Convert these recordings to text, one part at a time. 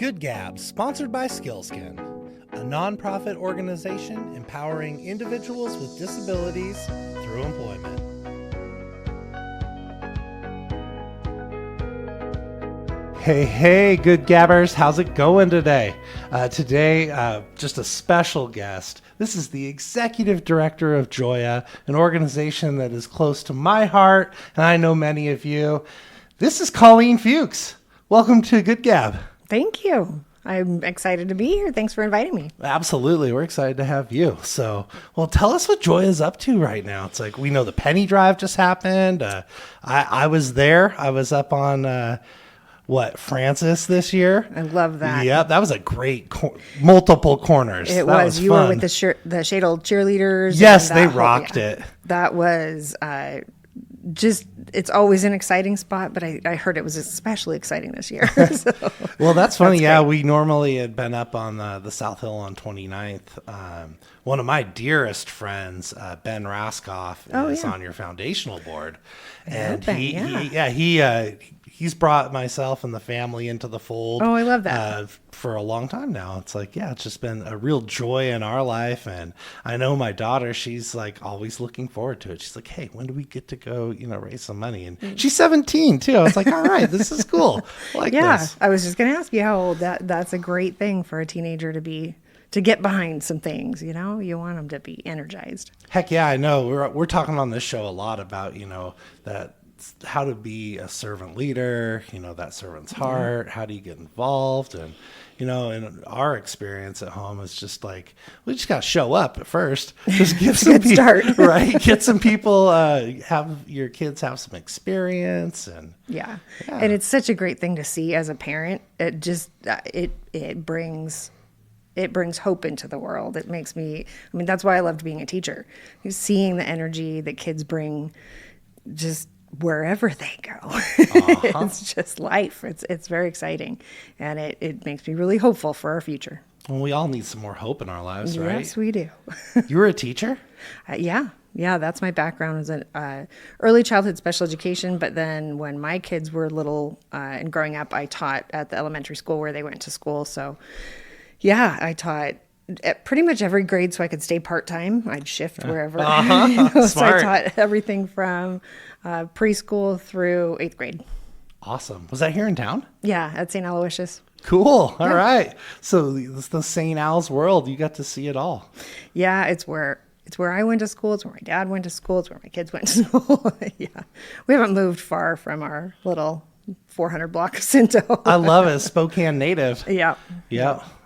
Good Gabs, sponsored by Skillskin, a nonprofit organization empowering individuals with disabilities through employment. Hey, Good Gabbers, how's it going today? Today, just a special guest. This is the executive director of Joya, an organization that is close to my heart, and I know many of you. This is Colleen Fuchs. Welcome to Good Gab. Thank you. I'm excited to be here. Thanks for inviting me. Absolutely. We're excited to have you. So, well, tell us what Joya's up to right now. It's like, we know the Penny Drive just happened. I was there. I was up on, Francis this year. I love that. Yep. That was a great, multiple corners. It was. You were with the Shade Old cheerleaders. Yes, they rocked it. That was it's always an exciting spot, but I heard it was especially exciting this year. So, well, that's funny. We normally had been up on the South Hill on 29th. One of my dearest friends, Ben Raskoff, is on your foundational board. And he's brought myself and the family into the fold. Oh, I love that. For a long time now. It's like, it's just been a real joy in our life. And I know my daughter, she's like always looking forward to it. She's like, hey, when do we get to go, raise some money? And she's 17 too. I was like, all right, this is cool. This. I was just going to ask you how old. That's a great thing for a teenager to get behind some things, you want them to be energized. Heck yeah, I know. We're talking on this show a lot about, that how to be a servant leader, that servant's heart. How do you get involved? And, in our experience at home is just like, we just got to show up at first. Just get some people, start. Right? Get some people, have your kids have some experience. And yeah. And it's such a great thing to see as a parent. It just, it brings hope into the world. It makes me, that's why I loved being a teacher. Seeing the energy that kids bring just wherever they go. It's just life. It's very exciting. And it makes me really hopeful for our future. Well, we all need some more hope in our lives, right? Yes, we do. You were a teacher? Yeah, that's my background, was in early childhood special education. But then when my kids were little and growing up, I taught at the elementary school where they went to school. So yeah, I taught at pretty much every grade so I could stay part-time. I'd shift wherever. So I taught everything from preschool through 8th grade. Awesome. Was that here in town? Yeah, at St. Aloysius. Cool. All right. So it's the St. Al's world. You got to see it all. Yeah, it's where I went to school. It's where my dad went to school. It's where my kids went to school. Yeah. We haven't moved far from our little 400 block of Cinto. I love it. Spokane native. Yeah.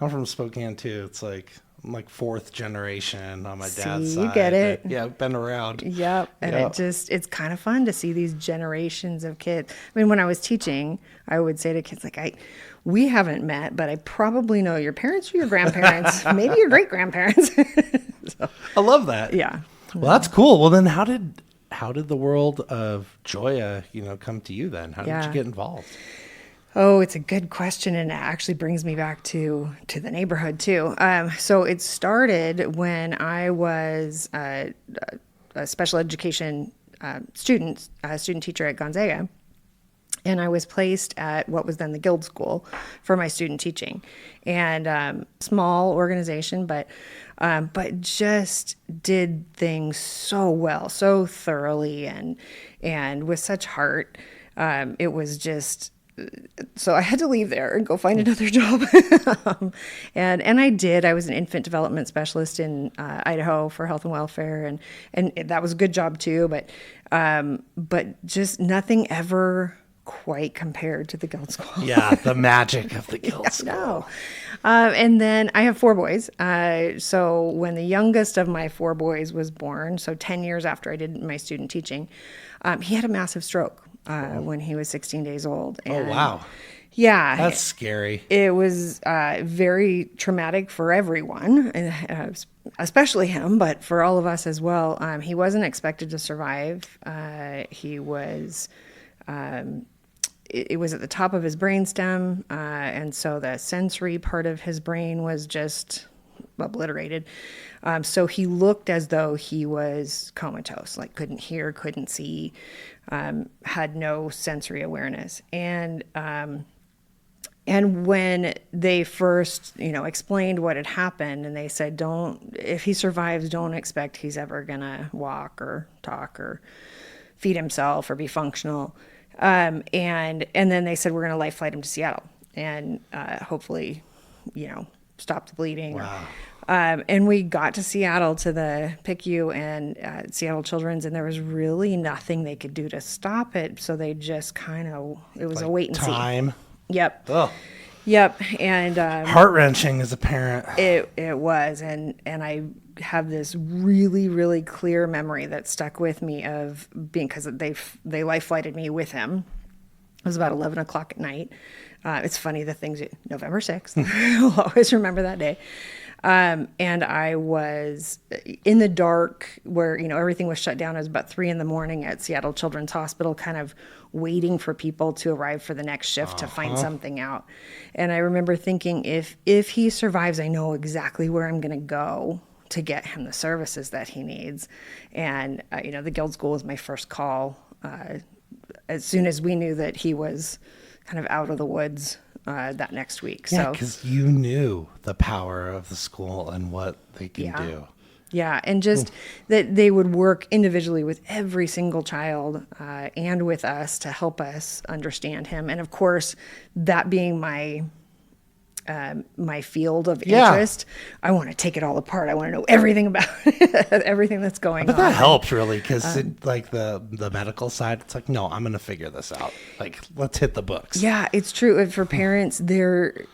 I'm from Spokane too. It's like I'm like 4th generation on my dad's side. You get it. But I've been around. Yep. And it's kind of fun to see these generations of kids. When I was teaching, I would say to kids we haven't met, but I probably know your parents or your grandparents, maybe your great grandparents. So, I love that. Yeah. Well, that's cool. Well, then how did the world of Joya, come to you then? How did you get involved? Oh, it's a good question, and it actually brings me back to the neighborhood too. So it started when I was a special education student teacher at Gonzaga, and I was placed at what was then the Guild School for my student teaching, and small organization, but just did things so well, so thoroughly, and with such heart. It was just. So I had to leave there and go find another job. And I did. I was an infant development specialist in Idaho for health and welfare. And that was a good job too. But just nothing ever quite compared to the Guild School. Yeah, the magic of the Guild School. No. And then I have 4 boys. So when the youngest of my 4 boys was born, so 10 years after I did my student teaching, he had a massive stroke. When he was 16 days old. And, oh, wow. Yeah. That's scary. It was very traumatic for everyone, especially him, but for all of us as well. He wasn't expected to survive. He was, it was at the top of his brainstem, and so the sensory part of his brain was just obliterated. So he looked as though he was comatose, like couldn't hear, couldn't see, had no sensory awareness. And And when they first, explained what had happened, and they said, if he survives, don't expect he's ever gonna walk or talk or feed himself or be functional. And then they said, we're gonna life flight him to Seattle and hopefully, stop the bleeding. Wow. And we got to Seattle, to the PICU and Seattle Children's, and there was really nothing they could do to stop it. So they just it was a wait and see. Time. Yep. Oh. Yep. And Heart-wrenching as a parent. it was, and I have this really, really clear memory that stuck with me of being, because they life flighted me with him. It was about 11 o'clock at night. It's funny, November 6th. I'll always remember that day. And I was in the dark where, everything was shut down. It was about 3 a.m. at Seattle Children's Hospital, kind of waiting for people to arrive for the next shift to find something out. And I remember thinking, if he survives, I know exactly where I'm going to go to get him the services that he needs. And, the Guild School was my first call. As soon as we knew that he was kind of out of the woods that next week. Yeah, because you knew the power of the school and what they can do. Yeah, and just that they would work individually with every single child and with us to help us understand him. And of course, that being my field of interest, I want to take it all apart. I want to know everything about everything that's going on. But that helps really, because like the medical side, it's like, no, I'm going to figure this out. Like, let's hit the books. Yeah, it's true. And for parents, you're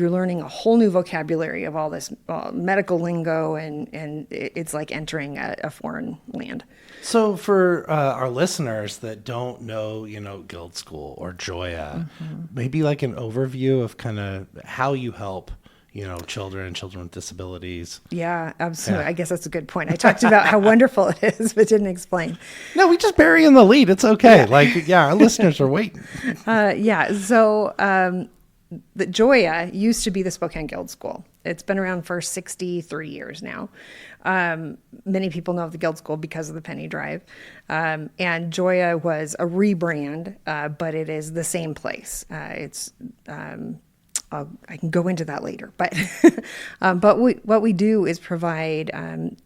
learning a whole new vocabulary of all this medical lingo, and it's like entering a foreign land. So for our listeners that don't know, Guild School or Joya, maybe like an overview of kind of how you help, children with disabilities. Yeah, absolutely. Yeah. I guess that's a good point. I talked about how wonderful it is, but didn't explain. No, we just bury in the lead. It's okay. Yeah. Our listeners are waiting. So the Joya used to be the Spokane Guild School. It's been around for 63 years now. Many people know of the Guild School because of the Penny Drive. And Joya was a rebrand, but it is the same place. I can go into that later, but what we do is provide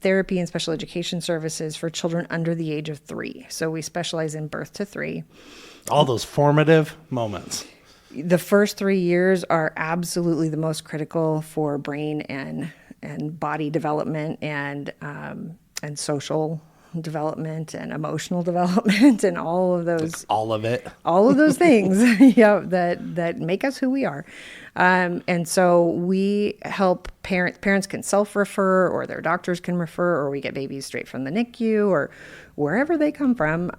therapy and special education services for children under the age of 3. So we specialize in birth to 3. All those formative moments. The first 3 years are absolutely the most critical for brain and body development and social development and emotional development and all of those. Like all of it. All of those things, that make us who we are. And so we help parents can self-refer, or their doctors can refer, or we get babies straight from the NICU or wherever they come from.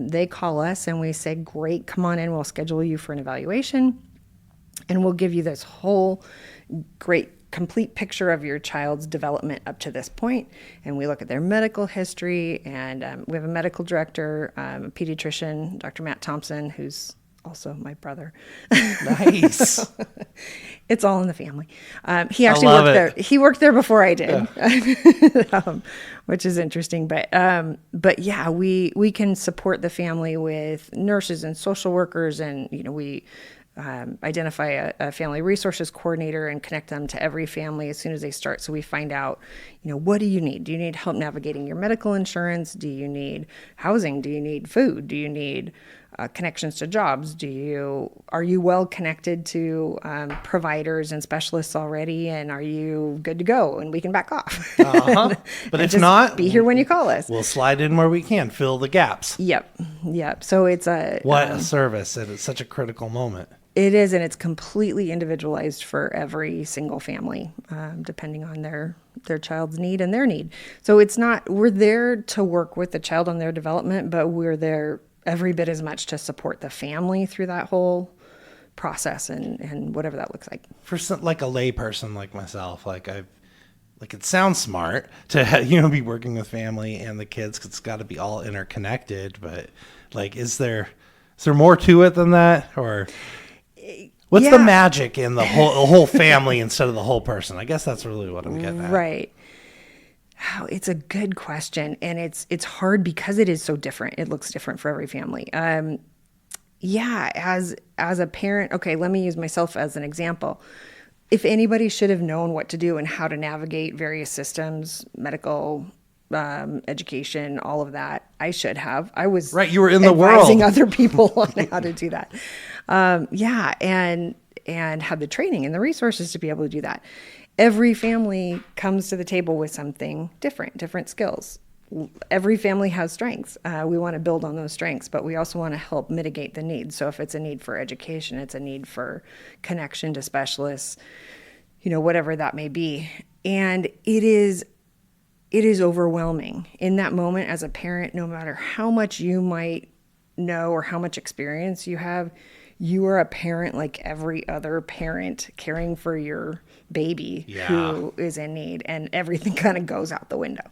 They call us and we say, great, come on in. We'll schedule you for an evaluation, and we'll give you this whole great complete picture of your child's development up to this point. And we look at their medical history, and we have a medical director, a pediatrician, Dr. Matt Thompson, who's also my brother. Nice. It's all in the family. He actually worked there. He worked there before I did, yeah. Which is interesting. But yeah, we can support the family with nurses and social workers, and we identify a family resources coordinator and connect them to every family as soon as they start. So we find out, what do you need? Do you need help navigating your medical insurance? Do you need housing? Do you need food? Do you need connections to jobs? Are you well connected to providers and specialists already? And are you good to go? And we can back off. But if not, be here when you call us. We'll slide in where we can, fill the gaps. Yep. So it's what a service, and it's such a critical moment. It is, and it's completely individualized for every single family, depending on their child's need and their need. So we're there to work with the child on their development, but we're there every bit as much to support the family through that whole process and whatever that looks like. For like a lay person like myself, it sounds smart to be working with family and the kids, 'cause it's got to be all interconnected. But is there more to it than that, or what's the magic in the whole family instead of the whole person? I guess that's really what I'm getting at. Right. It's a good question, and it's hard because it is so different. It looks different for every family. Yeah, as a parent, okay, let me use myself as an example. If anybody should have known what to do and how to navigate various systems, medical, education, all of that, I should have. I was Right, you were in the advising world. other people on how to do that. Yeah, and have the training and the resources to be able to do that. Every family comes to the table with something different skills. Every family has strengths. We want to build on those strengths, but we also want to help mitigate the needs. So if it's a need for education, it's a need for connection to specialists, whatever that may be. And it is overwhelming in that moment as a parent. No matter how much you might know or how much experience you have, you are a parent like every other parent caring for your baby who is in need, and everything kind of goes out the window.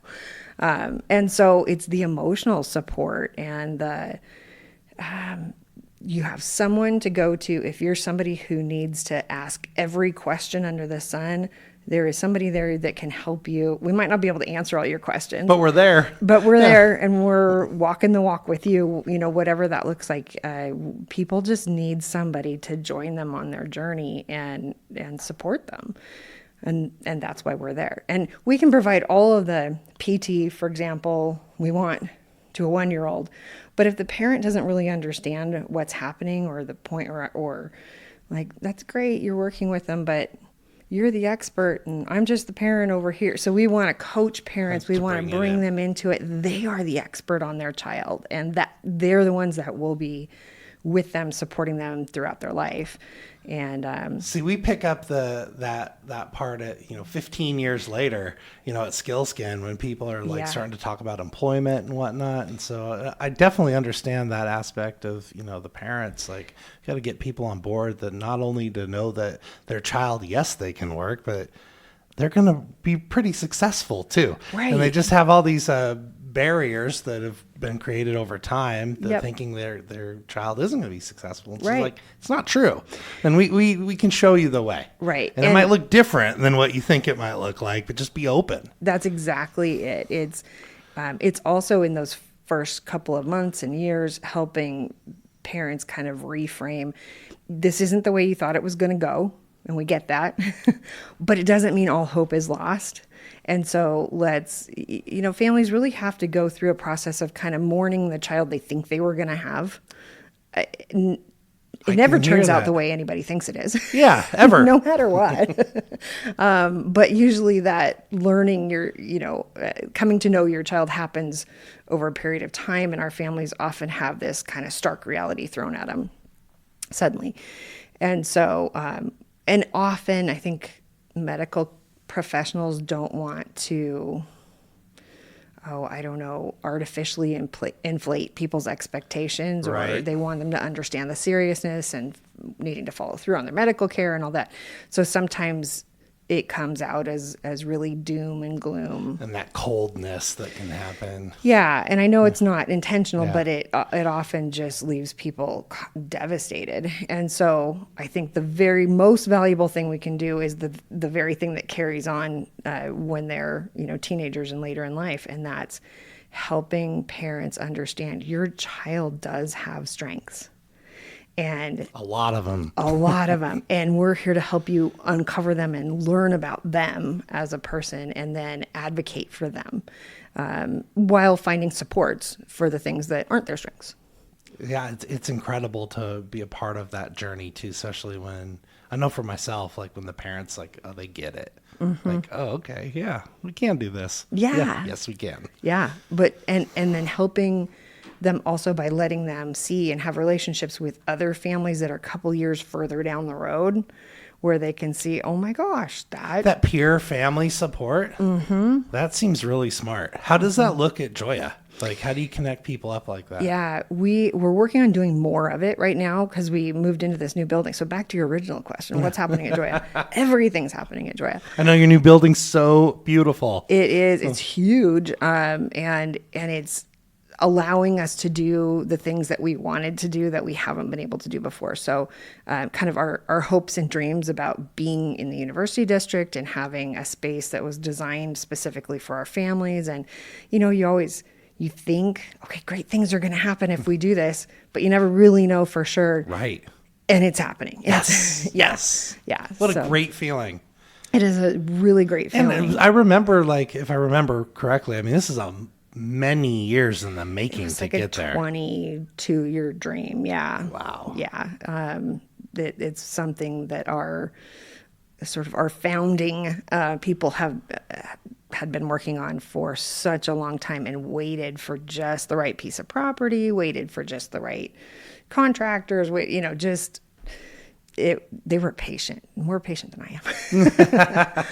And so it's the emotional support and you have someone to go to. If you're somebody who needs to ask every question under the sun, there is somebody there that can help you. We might not be able to answer all your questions, But we're there. there, and we're walking the walk with you, whatever that looks like. People just need somebody to join them on their journey and support them. And that's why we're there. And we can provide all of the PT, for example, we want to a 1-year-old. But if the parent doesn't really understand what's happening or the point or like, that's great, you're working with them, but you're the expert and I'm just the parent over here. So we want to coach parents. We want to bring them into it. They are the expert on their child, and that they're the ones that will be with them, supporting them throughout their life. And see, we pick up that part at 15 years later, at SkillScan, when people are starting to talk about employment and whatnot. And so I definitely understand that aspect of the parents. Like, you got to get people on board that not only to know that their child, yes, they can work, but they're going to be pretty successful too. Right. And they just have all these barriers that have been created over time, that Yep. thinking their child isn't going to be successful. It's Right. like, it's not true. And we can show you the way. Right. And it might look different than what you think it might look like, but just be open. That's exactly it. It's also in those first couple of months and years helping parents kind of reframe. This isn't the way you thought it was going to go, and we get that, but it doesn't mean all hope is lost. And so families really have to go through a process of kind of mourning the child they think they were going to have. It never turns out the way anybody thinks it is. Yeah, ever. No matter what. But usually that learning coming to know your child happens over a period of time, and our families often have this kind of stark reality thrown at them suddenly. And so, and often I think medical professionals don't want to, artificially inflate people's expectations, or Right. they want them to understand the seriousness and needing to follow through on their medical care and all that. So sometimes it comes out as really doom and gloom. And that coldness that can happen. Yeah, and I know it's not intentional, Yeah. but it often just leaves people devastated. And so I think the very most valuable thing we can do is the very thing that carries on when they're teenagers and later in life, and that's helping parents understand your child does have strengths. And A lot of them. And we're here to help you uncover them and learn about them as a person, and then advocate for them while finding supports for the things that aren't their strengths. Yeah, it's incredible to be a part of that journey too, especially when, I know for myself, like when the parents they get it. Mm-hmm. Like, oh, okay, yeah, we can do this. Yeah. Yes, we can. Yeah. But, and then helping them also by letting them see and have relationships with other families that are a couple years further down the road, where they can see, oh my gosh, That peer family support, that seems really smart. How does that look at Joya? Like, how do you connect people up like that? Yeah, we're working on doing more of it right now because we moved into this new building. So back to your original question, what's happening at Joya? Everything's happening at Joya. I know your new building's so beautiful. It is. It's huge, and it's allowing us to do the things that we wanted to do that we haven't been able to do before. So kind of our hopes and dreams about being in the university district and having a space that was designed specifically for our families. And, you think, okay, great things are going to happen if we do this, but you never really know for sure. Right. And it's happening. Yes. Yes. Yeah. What a great feeling. It is a really great feeling. And I remember, like, if I remember correctly, I mean, this is many years in the making to get there. 22-year dream. Yeah. Wow. Yeah. It's something that our founding people had been working on for such a long time and waited for just the right piece of property, waited for just the right contractors, they were patient, more patient than I am.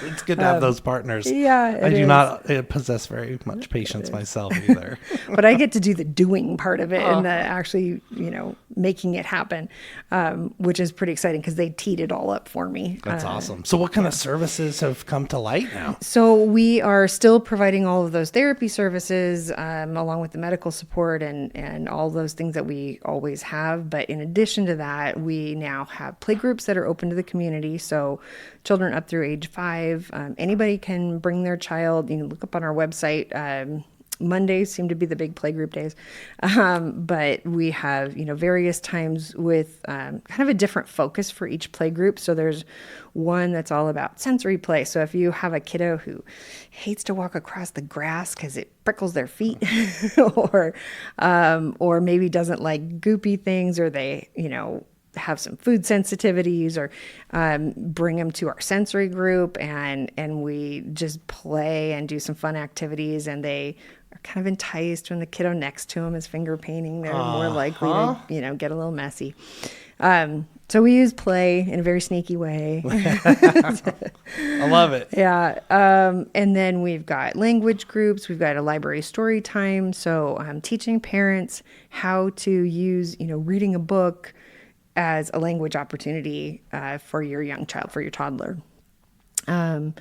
It's good to have those partners. Yeah, I do not possess very much patience myself either. But I get to do the doing part of it and the actually, making it happen, which is pretty exciting because they teed it all up for me. That's awesome. So what kind of services have come to light now? So we are still providing all of those therapy services along with the medical support and all those things that we always have. But in addition to that, we now have play groups that are open to the community. So children up through age 5, anybody can bring their child. You can look up on our website. Mondays seem to be the big playgroup days. But we have, various times with kind of a different focus for each playgroup. So there's one that's all about sensory play. So if you have a kiddo who hates to walk across the grass because it prickles their feet or maybe doesn't like goopy things, or they, have some food sensitivities, or bring them to our sensory group and we just play and do some fun activities, and they are kind of enticed when the kiddo next to them is finger painting. They're more likely to, get a little messy. So we use play in a very sneaky way. I love it. Yeah. And then we've got language groups. We've got a library story time. So teaching parents how to use, reading a book as a language opportunity for your young child, for your toddler, and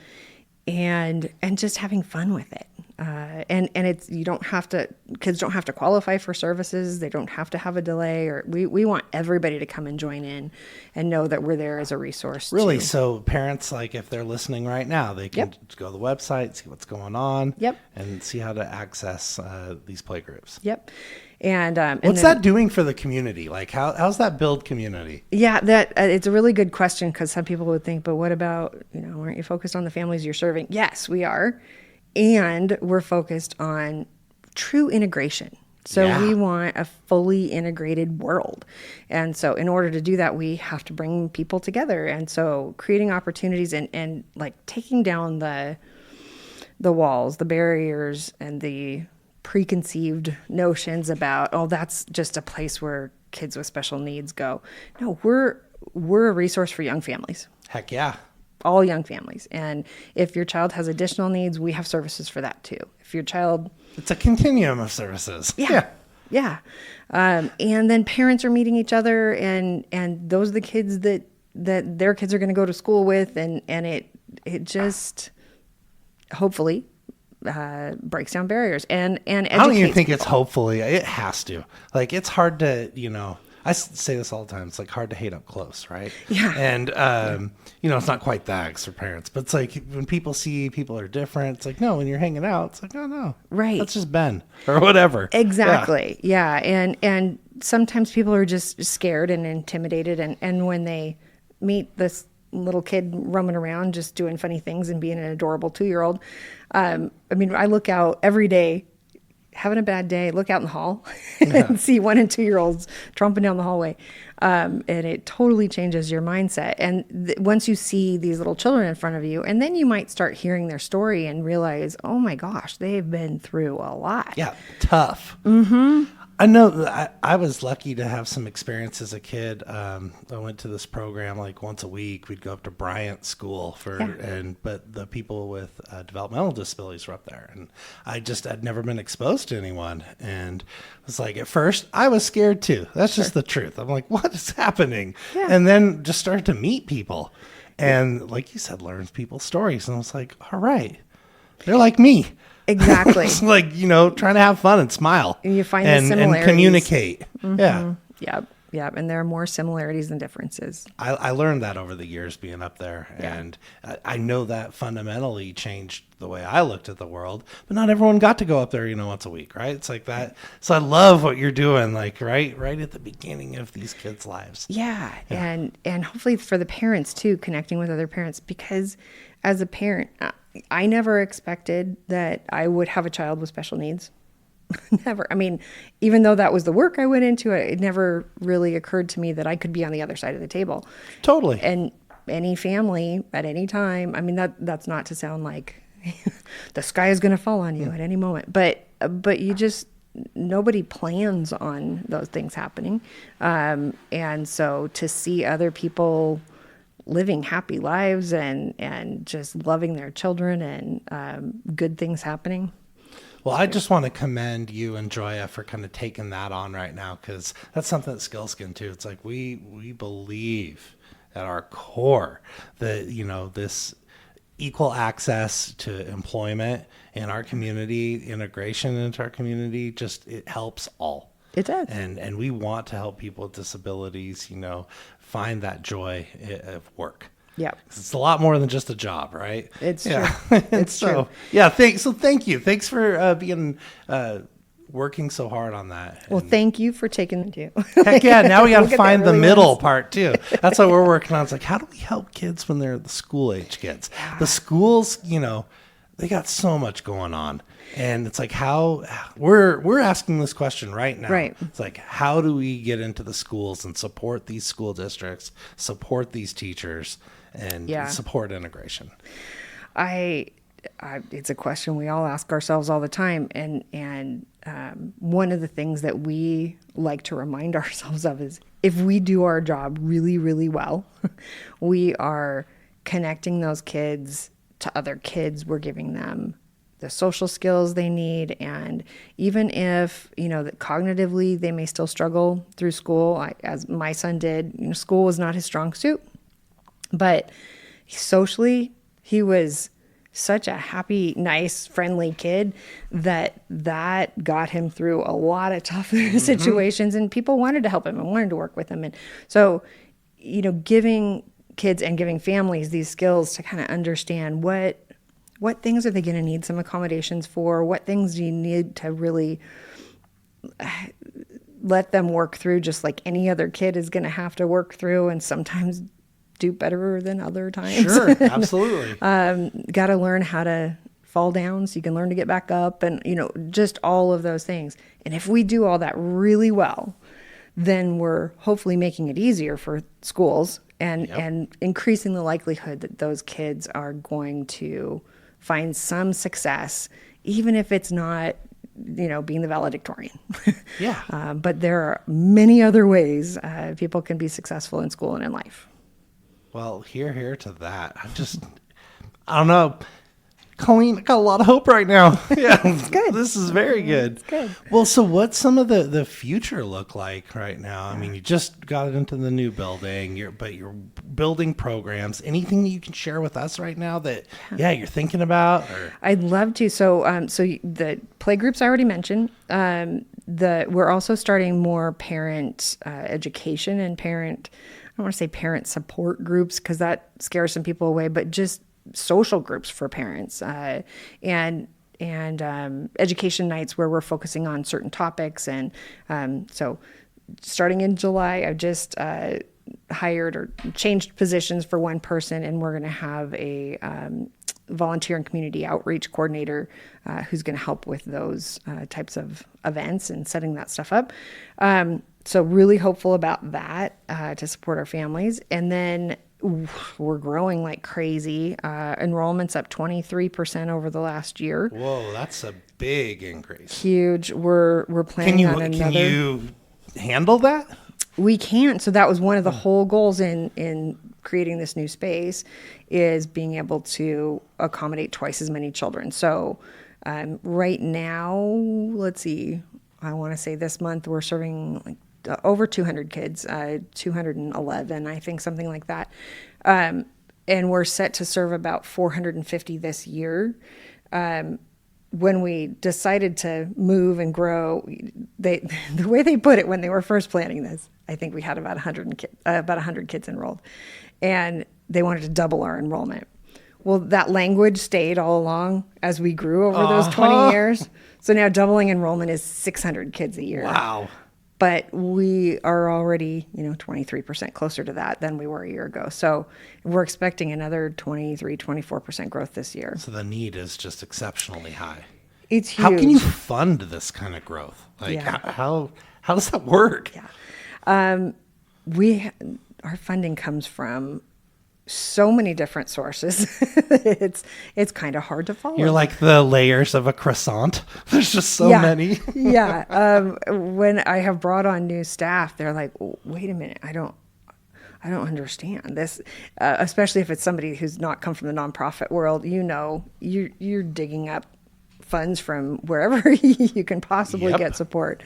just having fun with it. And it's, kids don't have to qualify for services. They don't have to have a delay, or we want everybody to come and join in and know that we're there as a resource. Really? Too. So parents, like, if they're listening right now, they can go to the website, see what's going on, and see how to access these playgroups. Yep. And what's that doing for the community? Like, how's that build community? Yeah, that it's a really good question, because some people would think, but what about, aren't you focused on the families you're serving? Yes, we are. And we're focused on true integration. So we want a fully integrated world. And so in order to do that, we have to bring people together. And so creating opportunities and like taking down the walls, the barriers, and the preconceived notions about, that's just a place where kids with special needs go. No, we're a resource for young families. Heck yeah. All young families. And if your child has additional needs, we have services for that too. If your child... It's a continuum of services. Yeah. And then parents are meeting each other, and those are the kids that their kids are going to go to school with, and it just hopefully breaks down barriers and educates. I don't even think it's hopefully. It has to. Like, it's hard to, I say this all the time. It's like hard to hate up close, right? Yeah. And, it's not quite that for parents, but it's like when people see people are different, it's like, no, when you're hanging out, it's like, oh, no. Right. That's just Ben or whatever. Exactly. Yeah. And sometimes people are just scared and intimidated. And when they meet this little kid roaming around, just doing funny things and being an adorable 2-year-old, I look out every day, having a bad day, look out in the hall and see 1 and 2-year-olds tromping down the hallway. And it totally changes your mindset. And once you see these little children in front of you, and then you might start hearing their story and realize, oh my gosh, they've been through a lot. Yeah. Tough. Mm-hmm. I know I was lucky to have some experience as a kid. I went to this program like once a week. We'd go up to Bryant School but the people with developmental disabilities were up there, and I'd never been exposed to anyone, and it was like, at first I was scared too. That's just the truth. I'm like, what is happening? Yeah. And then just started to meet people, and like you said, learn people's stories, and I was like, all right, they're like me. Exactly. It's like, trying to have fun and smile. And you find the similarities. And communicate. Mm-hmm. Yeah. Yep. Yep. And there are more similarities than differences. I learned that over the years being up there. Yeah. And I know that fundamentally changed the way I looked at the world, but not everyone got to go up there, once a week, right? It's like that. So I love what you're doing, like right at the beginning of these kids' lives. Yeah. And hopefully for the parents too, connecting with other parents, because as a parent, I never expected that I would have a child with special needs. Never. I mean, even though that was the work I went into, it never really occurred to me that I could be on the other side of the table. Totally. And any family at any time, I mean, that's not to sound like the sky is going to fall on you at any moment, but you just, nobody plans on those things happening. And so to see other people living happy lives and just loving their children and good things happening. Well, I just want to commend you and Joya for kind of taking that on right now, because that's something that Skillskin too. It's like we believe at our core that, this equal access to employment in our community, integration into our community, it helps all. It does. And we want to help people with disabilities, find that joy of work. Yeah. It's a lot more than just a job, right? It's true. It's true. Yeah. Thank you. Thanks for being working so hard on that. Well, thank you for taking the two. Heck yeah. Now we got to find the middle was. part too. That's what we're working on. It's like, how do we help kids when they're the school age kids? Yeah. The schools, they got so much going on. And it's like, how we're asking this question right now. Right. It's like, how do we get into the schools and support these school districts, support these teachers, and support integration? It's a question we all ask ourselves all the time. And one of the things that we like to remind ourselves of is if we do our job really, really well, we are connecting those kids to other kids. We're giving them the social skills they need. And even if, that cognitively they may still struggle through school, as my son did, school was not his strong suit, but socially he was such a happy, nice, friendly kid that got him through a lot of tough situations, and people wanted to help him and wanted to work with him. And so, giving kids and giving families these skills to kind of understand what things are they going to need some accommodations for? What things do you need to really let them work through, just like any other kid is going to have to work through, and sometimes do better than other times. Sure, absolutely. Got to learn how to fall down so you can learn to get back up, and just all of those things. And if we do all that really well, then we're hopefully making it easier for schools and increasing the likelihood that those kids are going to find some success, even if it's not, being the valedictorian. Yeah. But there are many other ways people can be successful in school and in life. Well, hear to that. I don't know. Colleen, I got a lot of hope right now. Yeah, it's good. This is very good. It's good. Well, so what's some of the future look like right now? I mean, you just got into the new building, but you're building programs. Anything that you can share with us right now that, you're thinking about? Or? I'd love to. So the play groups I already mentioned. We're also starting more parent education and I don't want to say parent support groups because that scares some people away, but just social groups for parents and education nights where we're focusing on certain topics. And so starting in July, I've just hired or changed positions for one person, and we're going to have a volunteer and community outreach coordinator who's going to help with those types of events and setting that stuff up. So really hopeful about that to support our families. And then we're growing like crazy. Enrollment's up 23% over the last year. Whoa, that's a big increase. Huge. We're planning on another. Can you handle that? We can. So that was one of the whole goals in creating this new space, is being able to accommodate twice as many children. So right now, let's see, I want to say this month we're serving like over 200 kids, 211, I think, something like that. And we're set to serve about 450 this year. when we decided to move and grow, the way they put it when they were first planning this, I think we had about 100 kids enrolled, and they wanted to double our enrollment. Well, that language stayed all along as we grew over those 20 years. So now doubling enrollment is 600 kids a year. Wow. But we are already, 23% closer to that than we were a year ago. So we're expecting another 23, 24% growth this year. So the need is just exceptionally high. It's huge. How can you fund this kind of growth? Like, how does that work? Yeah. Our funding comes from so many different sources. It's kind of hard to follow. You're like the layers of a croissant. There's just so many. Yeah. When I have brought on new staff, they're like, wait a minute, I don't understand this, especially if it's somebody who's not come from the nonprofit world. You're digging up funds from wherever you can possibly get support.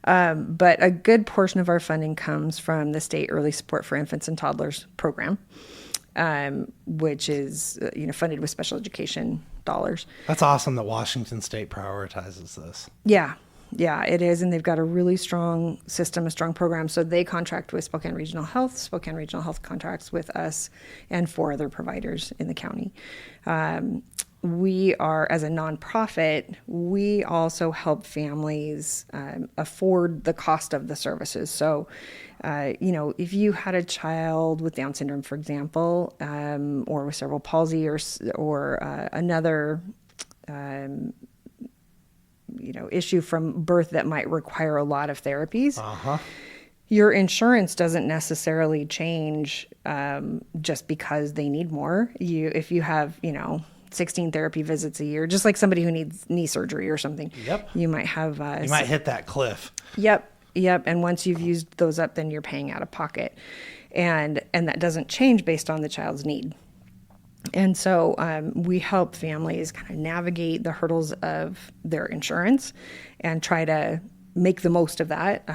But a good portion of our funding comes from the state Early Support for Infants and Toddlers program, which is funded with special education dollars. That's awesome that Washington State prioritizes this. Yeah, it is. And they've got a really strong system, a strong program. So they contract with Spokane Regional Health. Spokane Regional Health contracts with us and 4 other providers in the county. We are, as a nonprofit, we also help families afford the cost of the services. So, if you had a child with Down syndrome, for example, or with cerebral palsy or another issue from birth that might require a lot of therapies, your insurance doesn't necessarily change just because they need more. If you have, 16 therapy visits a year, just like somebody who needs knee surgery or something. Yep. You might have... you might hit that cliff. Yep. And once you've used those up, then you're paying out of pocket. And that doesn't change based on the child's need. And so we help families kind of navigate the hurdles of their insurance and try to make the most of that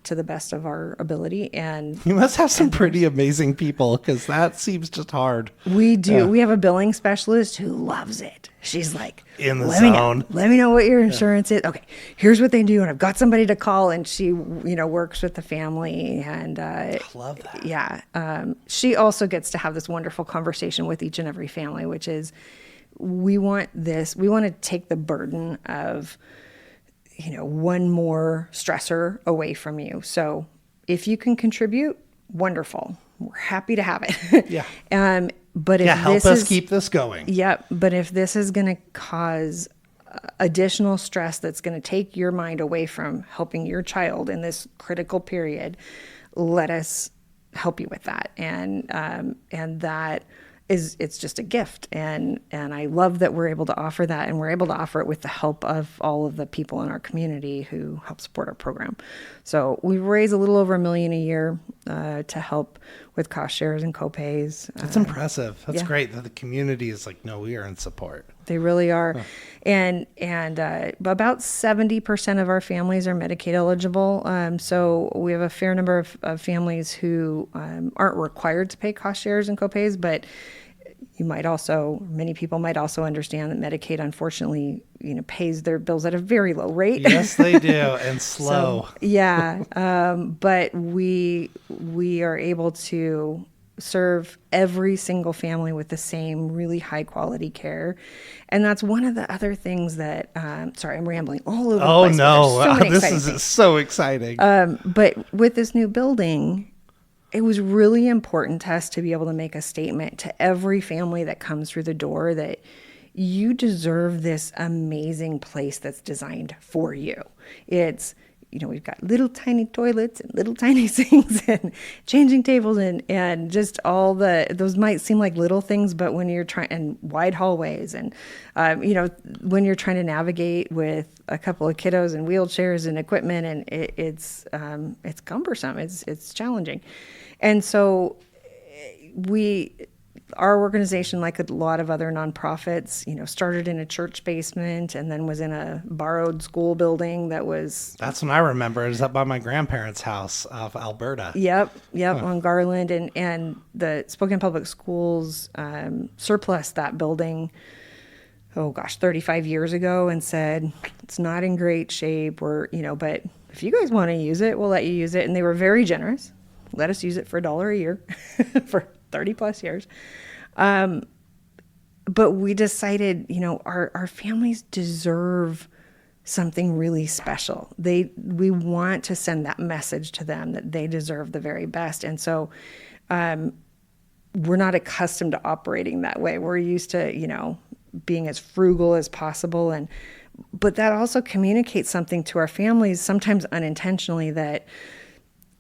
to the best of our ability. And you must have some pretty amazing people, because that seems just hard. We do. We have a billing specialist who loves it. She's like, in the zone. Let me know what your insurance is. Okay, here's what they do, and I've got somebody to call. And she, works with the family, and I love that. Yeah, she also gets to have this wonderful conversation with each and every family, which is, we want to take the burden of one more stressor away from you. So if you can contribute, wonderful. We're happy to have it. Yeah. But if help us keep this going. Yeah. But if this is going to cause additional stress that's going to take your mind away from helping your child in this critical period, let us help you with that. And that it's just a gift. And I love that we're able to offer that, and we're able to offer it with the help of all of the people in our community who help support our program. So we raise a little over $1 million a year to help with cost shares and copays. That's impressive. That's great that the community is like, no, we are in support. They really are. Huh. And about 70% of our families are Medicaid eligible. So we have a fair number of families who aren't required to pay cost shares and copays, but many people might also understand that Medicaid, unfortunately, pays their bills at a very low rate. Yes, they do, and slow. So, yeah, but we are able to serve every single family with the same really high quality care. And that's one of the other things that, sorry, I'm rambling all over the place. Oh no, this is so exciting. But with this new building, it was really important to us to be able to make a statement to every family that comes through the door that you deserve this amazing place that's designed for you. It's, we've got little tiny toilets and little tiny sinks and changing tables and just all those might seem like little things, but when you're and wide hallways and, when you're trying to navigate with a couple of kiddos and wheelchairs and equipment, and it's cumbersome, it's challenging. And so our organization, like a lot of other nonprofits, started in a church basement and then was in a borrowed school building that was... That's when I remember. It was up by my grandparents' house of Alberta. Yep, on Garland. And the Spokane Public Schools surplus that building 35 years ago and said, it's not in great shape, or, but if you guys want to use it, we'll let you use it. And they were very generous. Let us use it for $1 a year for 30 plus years. But we decided, our families deserve something really special. We want to send that message to them that they deserve the very best. And so, we're not accustomed to operating that way. We're used to, being as frugal as possible. But that also communicates something to our families, sometimes unintentionally, that,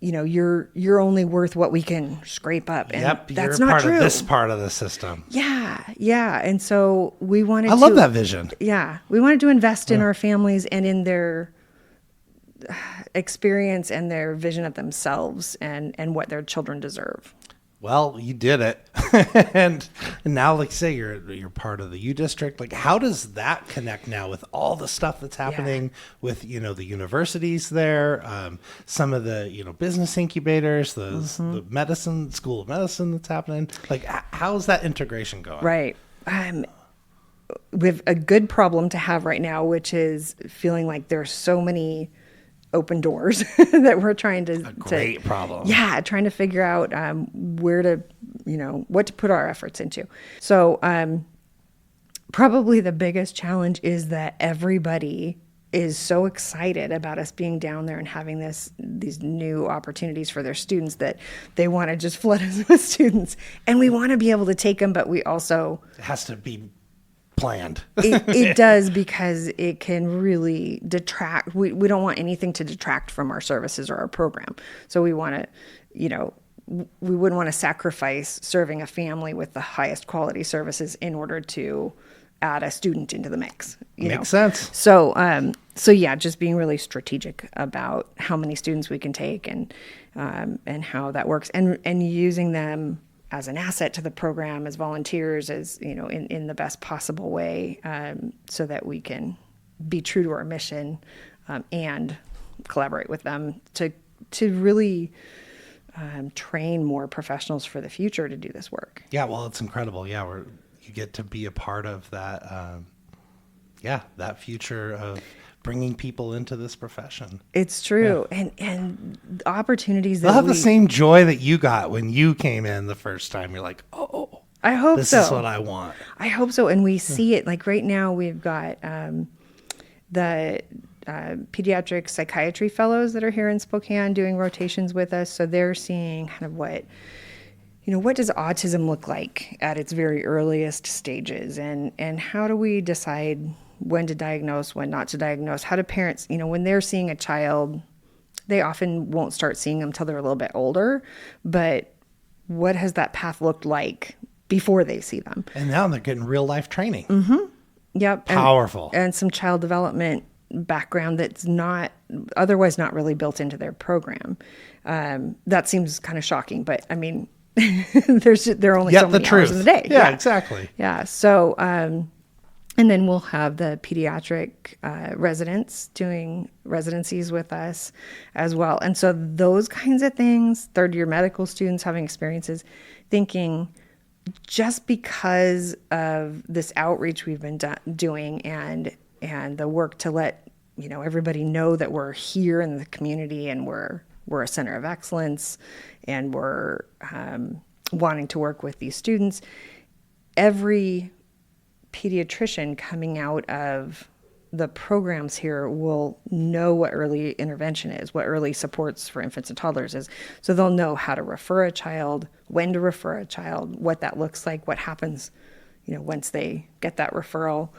you're only worth what we can scrape up. And that's you're not part true. of this part of the system. Yeah. And so we wanted I love that vision. Yeah. We wanted to invest in our families and in their experience and their vision of themselves and what their children deserve. Well, you did it. and now, like you say, you're part of the U district. Like, how does that connect now with all the stuff that's happening with, the universities there, some of the, business incubators, the medicine, school of medicine that's happening? Like, how's that integration going? Right. We have a good problem to have right now, which is feeling like there's so many open doors that we're trying to... Great problem. Yeah, trying to figure out where to, what to put our efforts into. So probably the biggest challenge is that everybody is so excited about us being down there and having these new opportunities for their students that they want to just flood us with students. And we want to be able to take them, but we also... It has to be planned. It does, because it can really detract. We don't want anything to detract from our services or our program. So we want to, we wouldn't want to sacrifice serving a family with the highest quality services in order to add a student into the mix. Makes sense. So yeah, just being really strategic about how many students we can take and how that works, and using them as an asset to the program, as volunteers, as in the best possible way, so that we can be true to our mission and collaborate with them to really train more professionals for the future to do this work. Yeah, well, it's incredible. Yeah, you get to be a part of that. That future of bringing people into this profession. It's true. Yeah. And the opportunities that they'll have the same joy that you got when you came in the first time. You're like, oh, I hope this so. is what I want. I hope so. And we see it, like right now we've got the pediatric psychiatry fellows that are here in Spokane doing rotations with us. So they're seeing kind of what does autism look like at its very earliest stages, and how do we decide when to diagnose, when not to diagnose? How do parents, when they're seeing a child, they often won't start seeing them till they're a little bit older, but what has that path looked like before they see them? And now they're getting real life training. Mm-hmm. Yep. Powerful. And some child development background that's otherwise not really built into their program. That seems kind of shocking, but I mean, there are only so many hours in the day. Yeah, exactly. Yeah. So, and then we'll have the pediatric residents doing residencies with us as well. And so those kinds of things, third-year medical students having experiences, thinking just because of this outreach we've been doing and the work to let everybody know that we're here in the community and we're a center of excellence and we're wanting to work with these students, every pediatrician coming out of the programs here will know what early intervention is, what early supports for infants and toddlers is. So they'll know how to refer a child, when to refer a child, what that looks like, what happens, once they get that referral.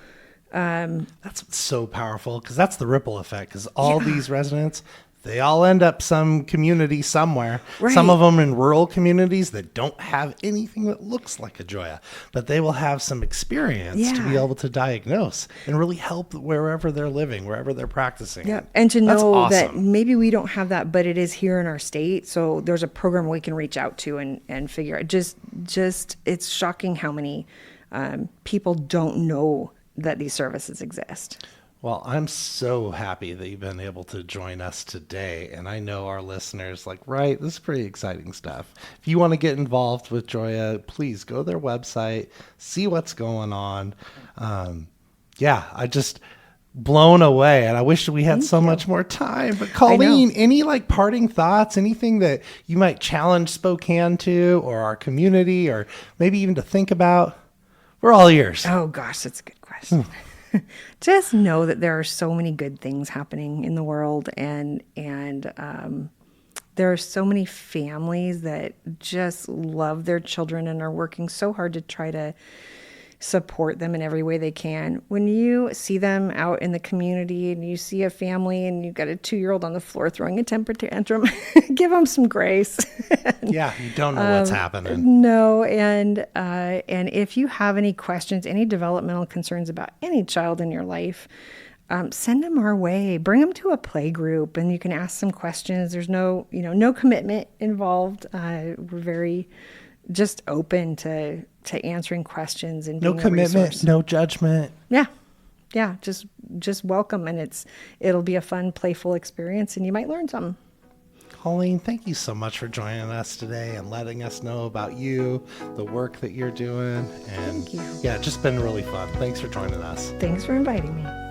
That's so powerful, because that's the ripple effect, because all these residents, they all end up some community somewhere. Right. Some of them in rural communities that don't have anything that looks like a Joya, but they will have some experience to be able to diagnose and really help wherever they're living, wherever they're practicing. Yeah, and to know that maybe we don't have that, but it is here in our state. So there's a program we can reach out to and figure out. Just it's shocking how many people don't know that these services exist. Well, I'm so happy that you've been able to join us today. And I know our listeners this is pretty exciting stuff. If you want to get involved with Joya, please go to their website, see what's going on. Yeah, I just blown away, and I wish we had so much more time. But Colleen, any like parting thoughts, anything that you might challenge Spokane to, or our community, or maybe even to think about? We're all ears. Oh gosh, that's a good question. Just know that there are so many good things happening in the world, and there are so many families that just love their children and are working so hard to try to support them in every way they can. When you see them out in the community and you see a family and you've got a 2-year-old on the floor throwing a temper tantrum, give them some grace. Yeah, you don't know what's happening. No, and if you have any questions, any developmental concerns about any child in your life, send them our way. Bring them to a play group, and you can ask some questions. There's no commitment involved. We're very just open to answering questions and no being commitment, a resource. no judgment. Yeah, just welcome, and it'll be a fun, playful experience, and you might learn something. Colleen, thank you so much for joining us today and letting us know about you, the work that you're doing, and Thank you. yeah, it's just been really fun. Thanks for joining us. Thanks for inviting me.